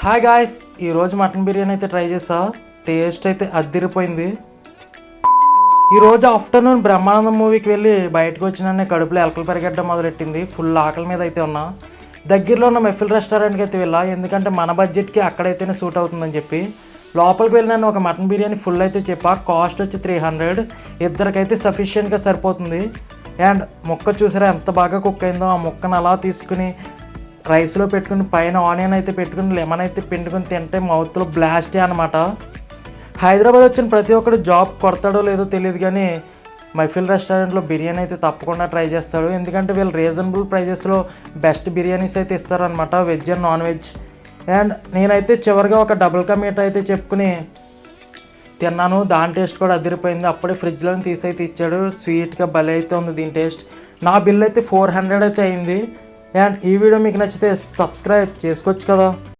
Hi guys, ఈరోజు mutton biryani అయితే try చేసా. టేస్ట్ అయితే అద్దిరిపోయింది. ఈరోజు ఆఫ్టర్నూన్ బ్రహ్మానందం మూవీకి వెళ్ళి బయటకు వచ్చిన కడుపులో ఎలకలు పెరగడం మొదలెట్టింది. ఫుల్ ఆకలి మీద అయితే ఉన్నా. దగ్గరలో ఉన్న మెఫిల్ రెస్టారెంట్కి అయితే వెళ్ళా, ఎందుకంటే మన బడ్జెట్కి అక్కడైతేనే సూట్ అవుతుందని చెప్పి. లోపలికి వెళ్ళినాను. ఒక మటన్ బిర్యానీ ఫుల్ అయితే చెప్పా. కాస్ట్ వచ్చి 300. ఇద్దరికైతే సఫిషియెంట్గా సరిపోతుంది. అండ్ ముక్క చూసారా ఎంత బాగా కుక్ అయిందో. ఆ ముక్కను అలా తీసుకుని రైస్లో పెట్టుకుని పైన ఆనియన్ అయితే పెట్టుకుని లెమన్ అయితే పిండుకుని తింటే మౌత్లో బ్లాస్టే అనమాట. హైదరాబాద్ వచ్చిన ప్రతి ఒక్కరు జాబ్ కొడతాడో లేదో తెలియదు, కానీ మైఫిల్ రెస్టారెంట్లో బిర్యానీ అయితే తప్పకుండా ట్రై చేస్తాడు. ఎందుకంటే వీళ్ళు రీజనబుల్ ప్రైజెస్లో బెస్ట్ బిర్యానీస్ అయితే ఇస్తారనమాట, veg and non veg. And నేనైతే చివరిగా ఒక డబుల్ కా మీట్ అయితే చెప్పుకుని తిన్నాను. దాని టేస్ట్ కూడా అదిరిపోయింది. అప్పుడే ఫ్రిడ్జ్లో తీసి అయితే ఇచ్చాడు. స్వీట్గా భలే అయితే ఉంది దీని టేస్ట్. నా బిల్ అయితే 400 అయితే అయింది. అండ్ ఈ వీడియో మీకు నచ్చితే సబ్స్క్రైబ్ చేసుకోవచ్చు కదా.